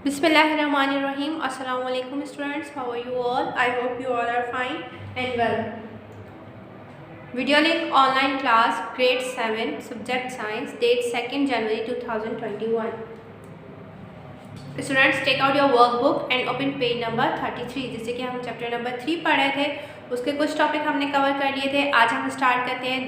Bismillahirrahmanirrahim. Assalamu alaikum students. How are you all? I hope you all are fine and well. Video link online class grade 7 subject science date 2nd January 2021. Students take out your workbook and open page number 33. जैसे कि हम chapter number 3 पढ़ रहे थे उसके कुछ topic हमने cover कर लिए थे। आज हम स्टार्ट करते हैं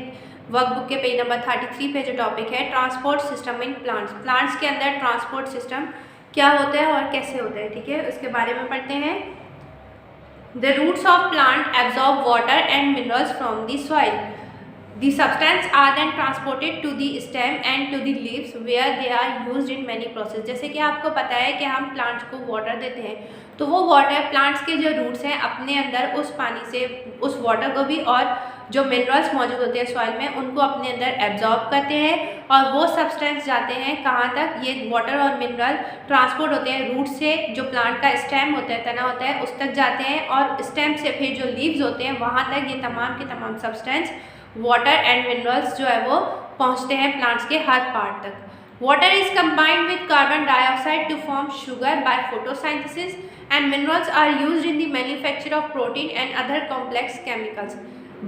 वर्कबुक के पेज नंबर 33 पे जो टॉपिक है transport system in plants. Plants के अंदर ट्रांसपोर्ट सिस्टम क्या होता है और कैसे होता है, ठीक है, उसके बारे में पढ़ते हैं। The roots of plant absorb water and minerals from the soil. The substance are then transported to the stem and to the leaves where they are used in many process। जैसे कि आपको पता है कि हम प्लांट्स को water देते हैं तो वो वाटर प्लांट्स के जो रूट्स हैं अपने अंदर उस पानी से उस वाटर को भी और जो मिनरल्स मौजूद होते हैं सॉइल में उनको अपने अंदर एब्जॉर्ब करते हैं और वो सब्सटेंस जाते हैं कहाँ तक, ये वाटर और मिनरल ट्रांसपोर्ट होते हैं रूट से जो प्लांट का स्टेम होता है, तना होता है, उस तक जाते हैं और स्टेम से फिर जो लीव्स होते हैं वहाँ तक ये तमाम के तमाम सब्सटेंस वाटर एंड मिनरल्स जो है वो पहुँचते हैं प्लांट्स के हर पार्ट तक। Water is combined with carbon dioxide to form sugar by photosynthesis and minerals are used in the manufacture of protein and other complex chemicals.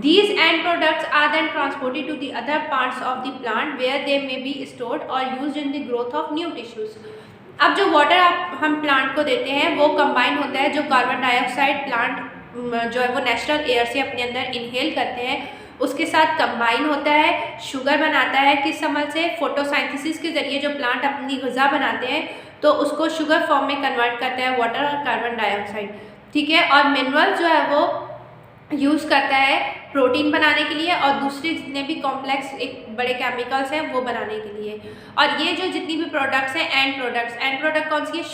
These end products are then transported to the other parts of the plant where they may be stored or used in the growth of new tissues। अब जो water हम plant को देते हैं वो combine होता है, जो कार्बन डाइऑक्साइड प्लांट जो है वो नेचुरल एयर से अपने अंदर इनहेल करते हैं उसके साथ कंबाइन होता है, शुगर बनाता है। किस अमल से? फोटोसिंथेसिस के ज़रिए जो प्लांट अपनी ग़िज़ा बनाते हैं तो उसको शुगर फॉर्म में कन्वर्ट करता है वाटर और कार्बन डाइऑक्साइड, ठीक है। और मिनरल जो है वो यूज़ करता है प्रोटीन बनाने के लिए और दूसरे जितने भी कॉम्प्लेक्स एक बड़े केमिकल्स हैं वो बनाने के लिए। और ये जो जितनी भी प्रोडक्ट्स हैं एंड प्रोडक्ट कौन सी है?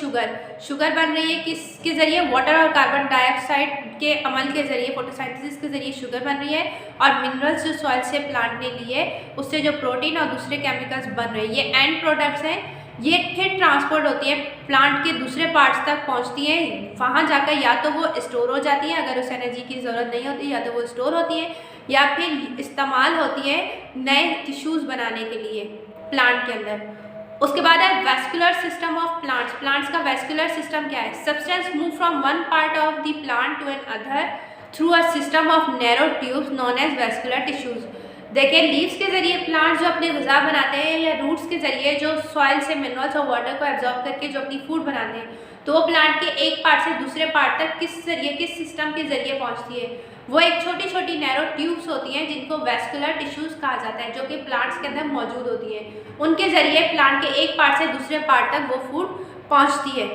शुगर बन रही है किसके ज़रिए? वाटर और कार्बन डाइऑक्साइड के अमल के ज़रिए, फोटोसिंथेसिस के ज़रिए शुगर बन रही है और मिनरल्स जो सॉइल से प्लांट ने लिए उससे जो प्रोटीन और दूसरे केमिकल्स बन रहे हैं ये एंड प्रोडक्ट्स हैं। ये फिर ट्रांसपोर्ट होती है प्लांट के दूसरे पार्ट्स तक पहुंचती है, वहाँ जाकर या तो वो स्टोर हो जाती है अगर उस एनर्जी की ज़रूरत नहीं होती, या तो वो स्टोर होती है या फिर इस्तेमाल होती है नए टिश्यूज़ बनाने के लिए प्लांट के अंदर। उसके बाद है vascular system of plants. Plants का वेस्कुलर सिस्टम क्या है? Substance move from one part of the plant to another through a system of narrow tubes known as vascular tissues. देखिए लीव्स के ज़रिए प्लांट्स जो अपने ग़िज़ा बनाते हैं या रूट्स के ज़रिए जो सॉइल से मिनरल्स और वाटर को एब्जॉर्ब करके जो अपनी फूड बनाते हैं तो वो प्लांट के एक पार्ट से दूसरे पार्ट तक किस सिस्टम के ज़रिए पहुंचती है? वो एक छोटी छोटी नैरो ट्यूब्स होती हैं जिनको वेस्कुलर टिश्यूज़ कहा जाता है, जो कि प्लांट्स के अंदर मौजूद होती हैं। उनके ज़रिए प्लांट के एक पार्ट से दूसरे पार्ट तक वो फूड पहुँचती है।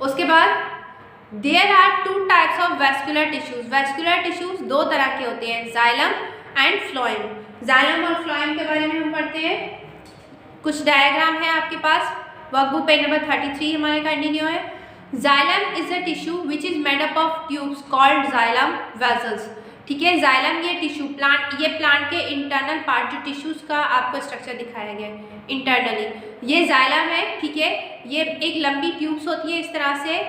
उसके बाद there are two types of vascular tissues. Vascular tissues दो तरह के होते हैं, जाइलम एंड फ्लोएम। जाइलम और फ्लोएम के बारे में हम पढ़ते हैं। कुछ डायग्राम है आपके पास, वर्कबुक पेज नंबर 33 हमारे कंटिन्यू है। Xylem is a tissue which is made up of tubes called xylem vessels, ठीक है। जाइलम ये टिश्यू ये प्लांट के इंटरनल पार्ट जो टिश्यूज़ का आपको स्ट्रक्चर दिखाया गया है इंटरनली, ये जाइलम है, ठीक है। ये एक लंबी ट्यूब्स होती है इस तरह से,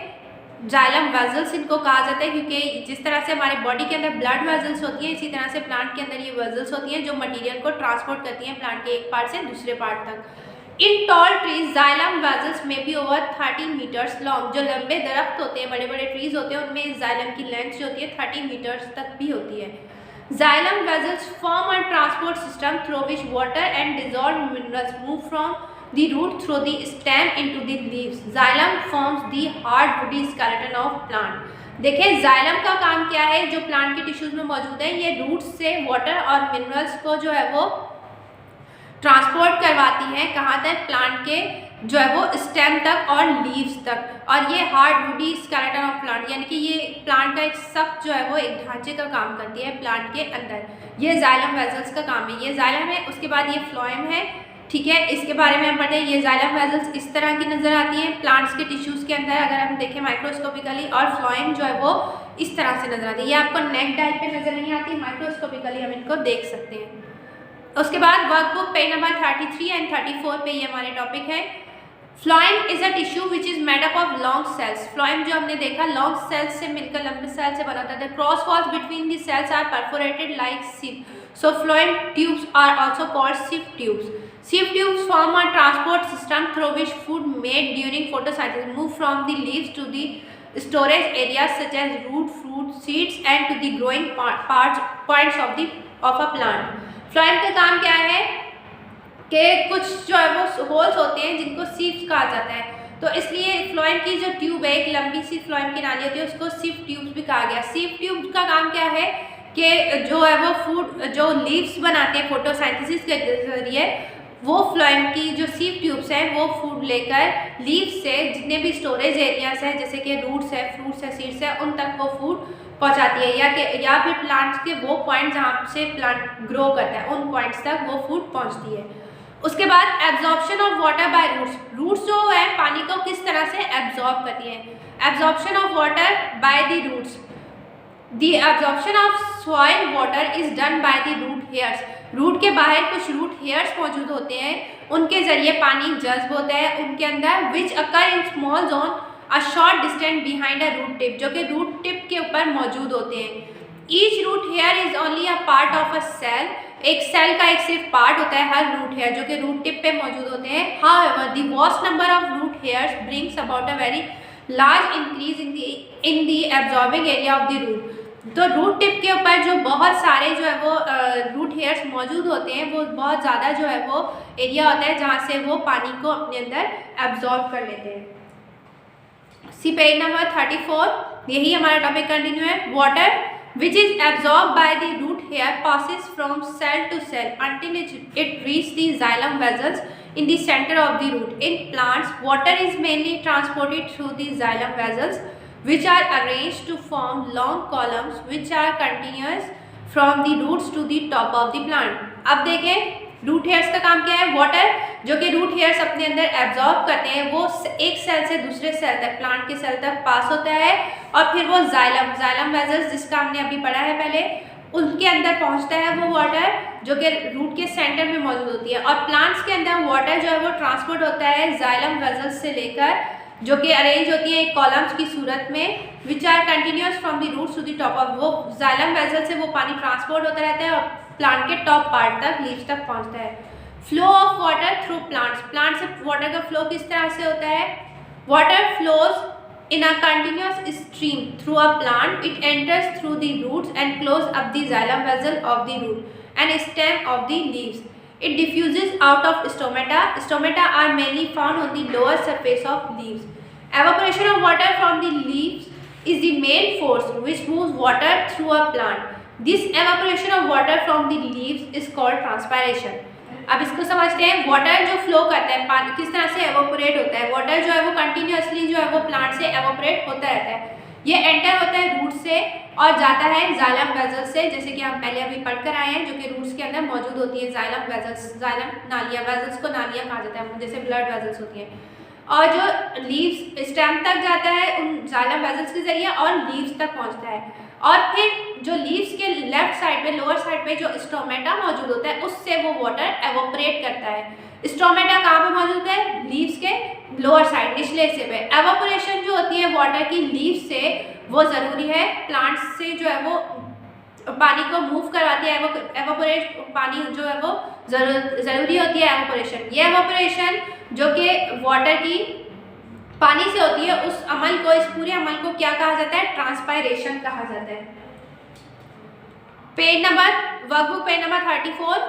जाइलम वेसल्स इनको कहा जाता है क्योंकि जिस तरह से हमारे बॉडी के अंदर ब्लड वेसल्स होती हैं इसी तरह से प्लांट के अंदर ये वेसल्स होती हैं जो मटेरियल को ट्रांसपोर्ट करती हैं प्लांट के एक पार्ट से दूसरे पार्ट तक। इन टॉल ट्रीज जाइलम वेसल्स में बी ओवर 30 मीटर्स लॉन्ग। जो लंबे दरख्त होते हैं, बड़े बड़े ट्रीज होते हैं, उनमें जाइलम की लेंथ जो होती है 30 मीटर्स तक भी होती है। Xylem vessels form a transport system through which water and dissolved minerals move from the root through the stem into the leaves। Xylem forms the hard woody skeleton of plant। देखिए xylem का काम क्या है, जो plant के tissues में मौजूद है ये रूट्स से वाटर और मिनरल्स को जो है वो ट्रांसपोर्ट करवाती हैं कहाँ तक? प्लांट के जो है वो स्टेम तक और लीव्स तक। और ये hard woody skeleton of plant यानी कि ये प्लांट का एक सख्त जो है वो एक ढांचे का काम करती है प्लांट के अंदर, ये जाइलम वेसल्स का काम है। ये जाइलम है, उसके बाद ये फ्लोएम है, ठीक है। इसके बारे में हम पढ़ते हैं। ये जाइलम वेसल्स इस तरह की नज़र आती हैं प्लांट्स के टिश्यूज़ के अंदर अगर हम देखें माइक्रोस्कोपिकली, और फ्लोएम जो है वो इस तरह से नज़र आती है। ये आपको नेक डाइप पे नज़र नहीं आती, माइक्रोस्कोपिकली हम इनको देख सकते हैं। उसके बाद वर्कबुक पेज नंबर 33 एंड 34 पे ये हमारे टॉपिक है। Phloem is a tissue which is made up of long cells. Phloem जो हमने देखा लॉन्ग सेल्स से मिलकर लंबे सेल से बना था। Cross walls between the cells are perforated like sieve, so phloem tubes are also called sieve tubes. Sieve tubes form a transport system through which food made during photosynthesis move from the leaves to the storage areas such as root, fruit, seeds and to the growing points of a plant. Phloem का काम क्या है कि कुछ जो है वो holes होते हैं जिनको सीव्स कहा जाता है, तो इसलिए फ्लोएम की जो ट्यूब है, एक लंबी सी फ्लोएम की नाली होती है, उसको सीव ट्यूब्स भी कहा गया। सीव ट्यूब का काम क्या है कि जो है वो फूड जो लीव्स बनाते हैं फोटोसिंथेसिस के जरिए, वो फ्लोएम की जो सीव ट्यूब्स हैं वो फूड लेकर लीव्स से जितने भी स्टोरेज एरियाज हैं जैसे कि रूट्स है, फ्रूट्स है, सीड्स है, उन तक वो फूड पहुंचाती है, या फिर प्लांट्स के वो पॉइंट जहाँ से प्लांट ग्रो करता है उन पॉइंट्स तक वो फूड पहुंचती है। उसके बाद absorption of water by roots. Roots जो है पानी को किस तरह से एब्जॉर्ब करती है। Absorption of water by the roots. The absorption of soil water is done by the root hairs. Root के बाहर कुछ रूट हेयर्स मौजूद होते हैं, उनके जरिए पानी जज्ब होता है उनके अंदर, which occur in small zone a short distance behind a root tip, जो कि रूट टिप के ऊपर मौजूद होते हैं। Each root hair is only a part of a cell. एक सेल का एक सिर्फ पार्ट होता है हर रूट हेयर, जो कि रूट टिप पे मौजूद होते हैं। However the vast number of root hairs brings about a very large increase in the absorbing area of the root. तो रूट टिप के ऊपर जो बहुत सारे जो है वो रूट हेयर्स मौजूद होते हैं, वो बहुत ज़्यादा जो है वो एरिया होता है जहाँ से वो पानी को अपने अंदर एब्जॉर्ब कर लेते हैं। सी पेज नंबर 34, यही हमारा टॉपिक कंटिन्यू है। Water which is absorbed by the root hair passes from cell to cell until it reaches the xylem vessels in the center of the root. In plants, water is mainly transported through the xylem vessels, which are arranged to form long columns which are continuous from the roots to the top of the plant. अब देखें root hairs का काम क्या है। Water जो कि root hairs अपने अंदर एब्जॉर्ब करते हैं, वो एक सेल से दूसरे सेल तक, प्लांट के सेल तक पास होता है और फिर वो जाइलम वेसल्स जिसका हमने अभी पढ़ा है पहले, उनके अंदर पहुंचता है वो वाटर जो कि रूट के सेंटर में मौजूद होती है। और प्लांट्स के अंदर वाटर जो है वो ट्रांसपोर्ट होता है जाइलम वेसल्स से लेकर, जो कि अरेंज होती है एक कॉलम्स की सूरत में, which are continuous from the roots to the top of. वो जाइलम वेसल से वो पानी ट्रांसपोर्ट होता रहता है और प्लांट के टॉप पार्ट तक, लीव्स तक पहुंचता है। Flow of water through plants. Plant से वाटर का फ्लो किस तरह से होता है। Water flows in a continuous stream through a plant. It enters through the roots and close up the xylem vessel of the root and stem of the leaves. It diffuses out of stomata. Stomata are mainly found on the lower surface of leaves. Evaporation of water from the leaves is the main force which moves water through a plant. This evaporation of water from the leaves is called transpiration. अब इसको समझते हैं। Water जो flow करता है, पानी किस तरह से एवोपरेट होता है। वाटर जो है वो कंटिन्यूसली जो है वो प्लांट से एवोपरेट होता रहता है। ये एंटर होता है रूट से और जाता है जाइलम वेसल्स से, जैसे कि हम पहले अभी पढ़कर आए हैं, जो कि रूट्स के अंदर मौजूद होती है जाइलम वेसल्स, जाइलम नालियाँ, वेसल्स को नालियाँ कहा जाता है, जैसे ब्लड वेसल्स होती हैं। और जो लीव्स स्टेम तक जाता है उन जाइलम वेसल्स के जरिए और लीव्स तक पहुंचता है। और फिर जो लीव्स के लेफ्ट साइड पे, लोअर साइड पे जो स्टोमेटा मौजूद होता है, उससे वो वाटर एवोपरेट करता है। स्टोमेटा कहाँ पे मौजूद है। लीव्स के लोअर साइड, निचले हिस्से पे। एवोपरेशन जो होती है वाटर की लीव्स से, वो ज़रूरी है। प्लांट्स से जो है वो पानी को मूव करवाती है। एवोपरेट पानी जो है वो ज़रूरी होती है एवोपरेशन। ये एवोपरेशन जो कि वाटर की पानी से होती है, उस अमल को, इस पूरे अमल को क्या कहा जाता है। ट्रांसपायरेशन कहा जाता है। Page number, workbook page number 34।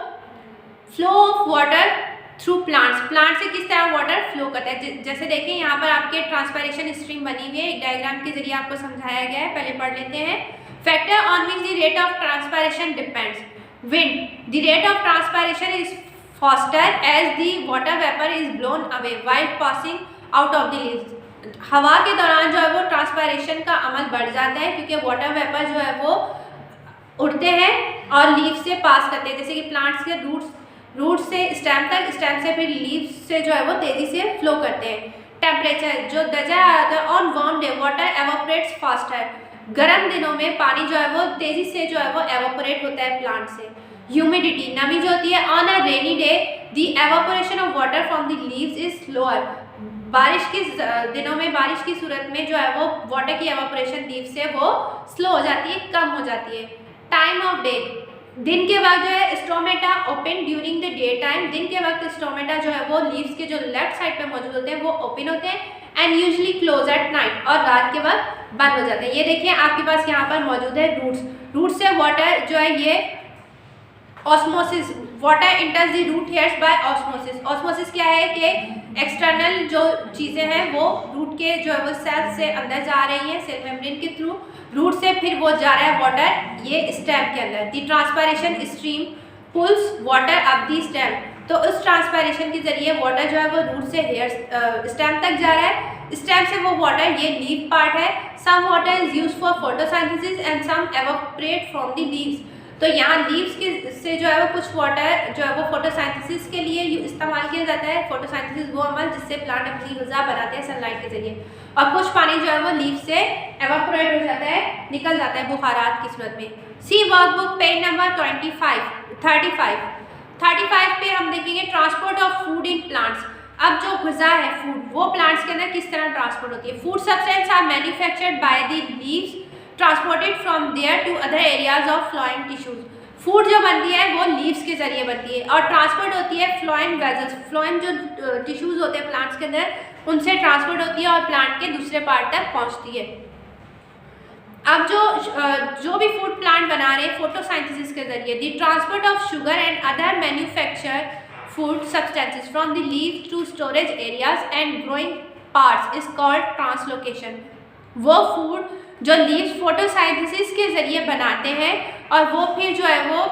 Flow of water through plants. Plant से किस तरह वाटर फ्लो करता है। जैसे देखिए यहाँ पर आपके ट्रांसपायरेशन स्ट्रीम बनी हुई है, एक डायग्राम के जरिए आपको समझाया गया है, पहले पढ़ लेते हैं। Factor on which the rate of transpiration depends. Wind, the rate of transpiration is faster as the water vapour is blown away while passing out of the leaves. हवा के दौरान जो है वो ट्रांसपायरेशन का अमल बढ़ जाता है, क्योंकि वाटर वेपर जो है वो उड़ते हैं और लीव से पास करते हैं, जैसे कि प्लांट्स के रूट से स्टेम तक, स्टेम से फिर लीव्स से जो है वो तेजी से फ्लो करते हैं। टेम्परेचर, जो दर्जा आ रहा था, on warm day water evaporates faster. गर्म दिनों में पानी जो है वो तेजी से जो है वो एवोपरेट होता है प्लांट से। ह्यूमिडिटी, नमी जो होती है, on a rainy day the evaporation of water from the leaves is slower. बारिश के दिनों में, बारिश की सूरत में जो है वो वाटर की एवोपरेशन लीव से वो स्लो हो जाती है, कम हो जाती है। टाइम ऑफ डे, दिन के वक्त जो है stomata open during the day time, दिन के वक्त स्टोमेटा जो है वो लीव्स के जो लेफ्ट साइड पे मौजूद होते हैं वो ओपन होते हैं and usually close at night, और रात के वक्त बंद हो जाते हैं। ये देखिए आपके पास यहाँ पर मौजूद है रूट्स, रूट से वाटर जो है ये osmosis, water enters the root hairs by osmosis. Osmosis क्या है कि एक्सटर्नल जो चीज़ें हैं वो रूट के जो है वो सेल से अंदर जा रही हैं सेल मेम्ब्रेन के थ्रू, रूट से फिर वो जा रहा है वाटर ये स्टेम के अंदर। The transpiration stream pulls water up the stem, तो उस ट्रांसपायरेशन के जरिए वाटर जो है वो रूट से हेयर स्टेम तक जा रहा है, स्टेम से वो वाटर ये लीफ पार्ट है। Some water is used for photosynthesis and some evaporate from the leaves, तो यहाँ लीव्स के से जो है वो कुछ वाटर जो है वो फोटोसिंथेसिस के लिए इस्तेमाल किया जाता है। फोटोसिंथेसिस वो अमल जिससे प्लांट अपनी ग़िज़ा बनाते हैं सनलाइट के जरिए, और कुछ पानी जो है वो लीव से एवापोरेट हो जाता है, निकल जाता है बुखारात की सूरत में। सी वर्कबुक पेज नंबर 35 पे हम देखेंगे transport of food in plants. अब जो ग़िज़ा है फूड वो प्लांट्स के अंदर किस तरह ट्रांसपोर्ट होती है। Food substance are manufactured by the leaves transported from there to other areas of phloem tissues. Food जो बनती है वो लीव्स के जरिए बनती है और ट्रांसपोर्ट होती है फ्लोएम वेजल्स, फ्लोएम जो टिश्यूज होते हैं प्लांट्स के अंदर उनसे ट्रांसपोर्ट होती है और प्लांट के दूसरे पार्ट तक पहुंचती है। अब जो भी फूड प्लांट बना रहे हैं फोटोसिंथेसिस के जरिए, the transport of sugar and other manufacture food substances from the leaves to storage areas and growing parts is called translocation. वो फूड जो लीव्स फोटोसिंथेसिस के जरिए बनाते हैं और वो फिर जो है वो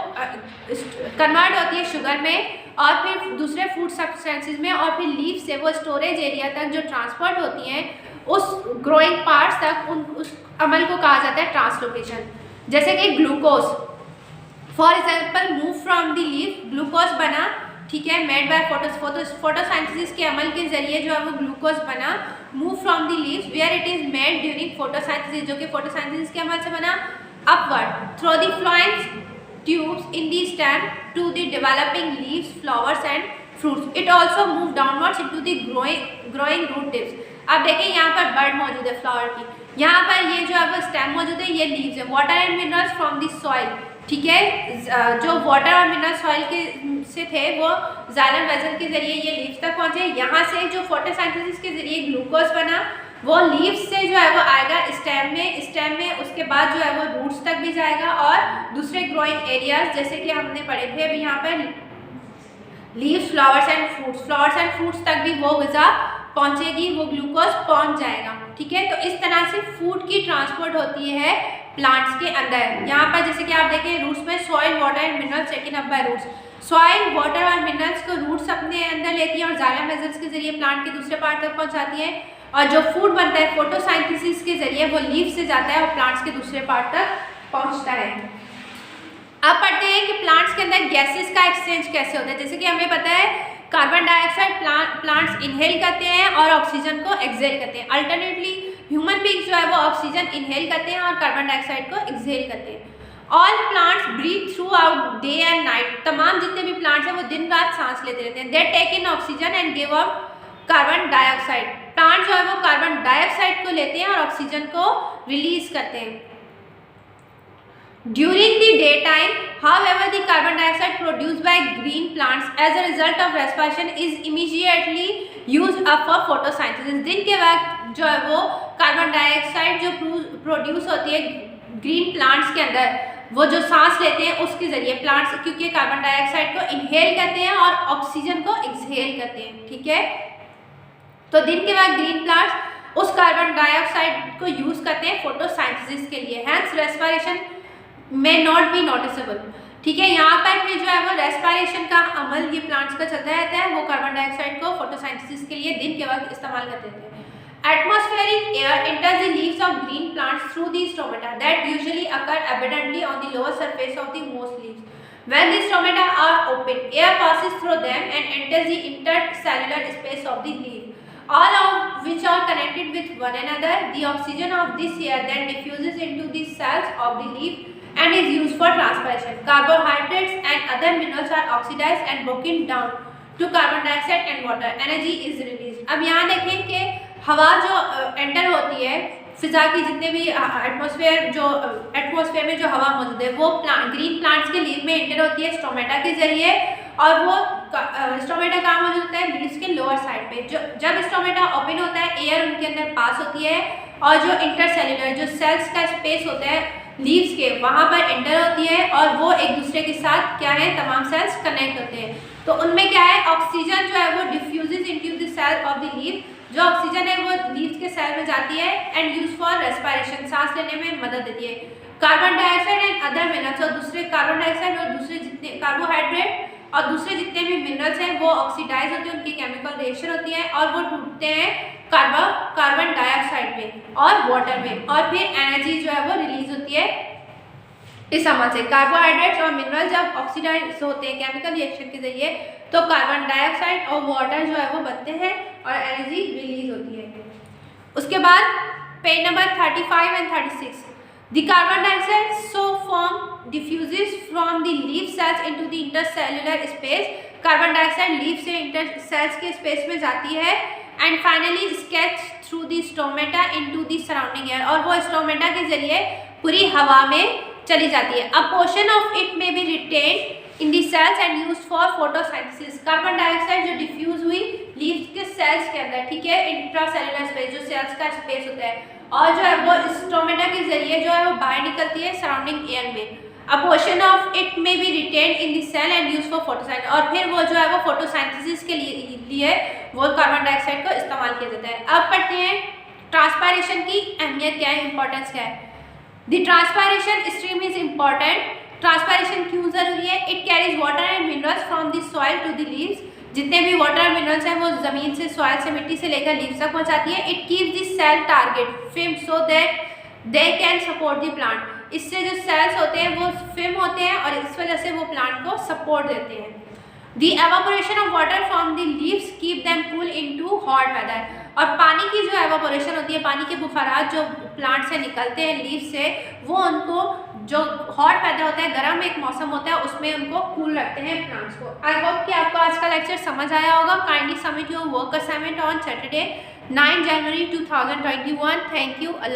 कन्वर्ट होती है शुगर में और फिर दूसरे फूड सब्सटेंसेस में, और फिर लीव से वो स्टोरेज एरिया तक जो ट्रांसपोर्ट होती हैं उस ग्रोइंग पार्ट्स तक, उस अमल को कहा जाता है ट्रांसलोकेशन। जैसे कि glucose for example move from the leave, glucose बना, ठीक है, मेड बाय फोटोसिंथेसिस के अमल के जरिए जो है वो ग्लूकोज बना, move from the leaves where it is made during photosynthesis, जो कि फोटोसिंथेसिस के अमल से बना, upward through the phloem tubes in the stem to the developing leaves, flowers and fruits. It also move downwards into the growing root tips. अब देखिए यहाँ पर बर्ड मौजूद है फ्लावर की, यहाँ पर ये जो है वो स्टेम मौजूद है, ये लीव्स है। Water and minerals from the soil, ठीक है, जो वाटर और मिनरल सॉइल के से थे वो जाइलम वेसल के जरिए ये लीव्स तक पहुँचे। यहाँ से जो फोटोसिंथेसिस के जरिए ग्लूकोज बना वो लीव्स से जो है वो आएगा स्टेम में उसके बाद जो है वो रूट्स तक भी जाएगा और दूसरे ग्रोइंग एरियाज जैसे कि हमने पढ़े थे अभी यहाँ पर लीव्स, फ्लावर्स एंड फ्रूट्स तक भी वो ग़िज़ा पहुँचेगी, वो ग्लूकोज पहुँच जाएगा, ठीक है। तो इस तरह से फूड की ट्रांसपोर्ट होती है प्लांट्स के अंदर। यहाँ पर जैसे कि आप देखें रूट्स में soil, water and minerals taken up by roots. Soil, water और मिनरल्स को रूट्स अपने अंदर लेती हैं और जाइलम वेसल्स के जरिए प्लांट के दूसरे पार्ट तक पहुँचाती है, और जो फूड बनता है फोटोसिंथेसिस के जरिए वो लीव से जाता है और प्लांट्स के दूसरे पार्ट तक पहुँचता है। अब पढ़ते हैं कि प्लांट्स के अंदर गैसेस का एक्सचेंज कैसे होता है। जैसे कि हमें पता है कार्बन डाइऑक्साइड प्लांट्स इनहेल करते हैं और ऑक्सीजन को एक्सहेल करते हैं। अल्टरनेटली ह्यूमन बींग्स जो है वो ऑक्सीजन इनहेल करते हैं और कार्बन डाइऑक्साइड को एक्सहेल करते हैं। All plants breathe throughout day and night, तमाम जितने भी प्लांट्स हैं वो दिन रात सांस लेते रहते हैं। They take in oxygen and give out carbon dioxide. Plants जो है वो कार्बन डाइऑक्साइड को लेते हैं और ऑक्सीजन को रिलीज करते हैं। During the daytime, however, the carbon dioxide produced by green plants as a result of respiration is immediately used up for photosynthesis. दिन के वक्त जो है वो कार्बन डाइऑक्साइड जो प्रोड्यूस होती है ग्रीन प्लांट्स के अंदर, वो जो सांस लेते हैं उसके जरिए प्लांट्स, क्योंकि कार्बन डाइऑक्साइड को इनहेल करते हैं और ऑक्सीजन को एक्सहेल करते हैं, ठीक है। तो दिन के वक्त ग्रीन प्लांट्स उस कार्बन डाइऑक्साइड को यूज करते हैं फोटोसिंथेसिस के लिए। Hence respiration may not be noticeable, ठीक है। यहाँ पर भी जो है वो रेस्पिरेशन का अमल ये प्लांट्स का चलता रहता है, वो कार्बन डाइऑक्साइड को फोटोसिंथेसिस के लिए दिन के वक्त इस्तेमाल करते हैं। Atmospheric air enters the leaves of green plants through the stomata that usually occur abundantly on the lower surface of the most leaves. When the stomata are open, air passes through them and enters the intercellular space of the leaf, all of which are connected with one another. The oxygen of this air then diffuses into the cells of the leaf and is used for transpiration. Carbohydrates and other minerals are oxidized and broken down to carbon dioxide and water. Energy is released. अब यहाँ देखें कि हवा जो enter होती है फिजा की जितने भी एटमॉस्फेयर में जो हवा मौजूद है वो ग्रीन प्लांट्स के लीव में एंटर होती है स्टोमेटा के जरिए, और वो स्टोमेटा कहाँ मौजूद होता है? लीव्स के लोअर साइड पे। जब स्टोमेटा ओपन होता है एयर उनके अंदर पास होती है, और जो इंटरसेल्युलर जो सेल्स का स्पेस होता है लीव्स के वहाँ पर एंटर होती है, और वो एक दूसरे के साथ क्या है तमाम सेल्स कनेक्ट होते हैं। तो उनमें क्या है ऑक्सीजन जो है वो diffuses into the cell of the leaf, जो ऑक्सीजन है वो लीव्स के सेल में जाती है एंड यूज फॉर रेस्पिरेशन, सांस लेने में मदद देती है। Carbon dioxide and other minerals, और दूसरे कार्बन डाइऑक्साइड और दूसरे जितने कार्बोहाइड्रेट और दूसरे जितने भी मिनरल्स हैं वो ऑक्सीडाइज होते हैं, उनकी केमिकल रिएक्शन होती है और वो टूटते हैं कार्बन डाइऑक्साइड में और वाटर में, और फिर एनर्जी जो है वो रिलीज होती है इस अमल से। कार्बोहाइड्रेट्स और मिनरल जब ऑक्सीडाइज होते हैं केमिकल रिएक्शन के जरिए तो कार्बन डाइऑक्साइड और वाटर जो है वो बनते हैं और एनर्जी रिलीज होती है। उसके बाद page number 35 and 36, the carbon dioxide so form diffuses from the leaf cells into the intercellular space. Carbon dioxide leaf से इंटर सेल्स के स्पेस में जाती है and finally escapes through the stomata into the surrounding air, और वो stomata के जरिए पूरी हवा में चली जाती है। A portion of it may be retain in the cells and use for photosynthesis. Carbon dioxide जो डिफ्यूज हुई लीव्स के सेल्स के अंदर, ठीक है, इंट्रासेलुलर स्पेस जो सेल्स का स्पेस होता है, और जो है वो स्टोमेटा के जरिए जो है वो बाहर निकलती है सराउंडिंग एयर में। A portion of it may be retain in the cell and use for photosynthesis, और फिर वो जो है वो फोटोसिंथेसिस के लिए वो कार्बन डाइऑक्साइड को इस्तेमाल किया जाता है। अब पढ़ते हैं ट्रांसपायरेशन की अहमियत क्या है, इंपॉर्टेंस क्या है। The transpiration stream is important. Transpiration क्यों जरूरी है? It carries water and minerals from the soil to the leaves. जितने भी वाटर मिनरल्स हैं वो जमीन से, सॉइल से, मिट्टी से लेकर लीव्स तक पहुंचाती है। It keeps the cell turgid firm so that they can support the plant. इससे जो सेल्स होते हैं वो फिल्म होते हैं और इस वजह से वो प्लांट को सपोर्ट देते हैं। The evaporation of water from the leaves keep them cool into hot weather, और पानी की जो एवापोरेशन होती है, पानी के बुखारात जो प्लांट से निकलते हैं लीव से, वो उनको जो हॉट पैदा होता है, गर्म एक मौसम होता है, उसमें उनको कूल रखते हैं प्लांट्स को। आई होप कि आपको आज का लेक्चर समझ आया होगा। Kindly submit your work assignment on Saturday 9 January 2021। Thank you. Allah.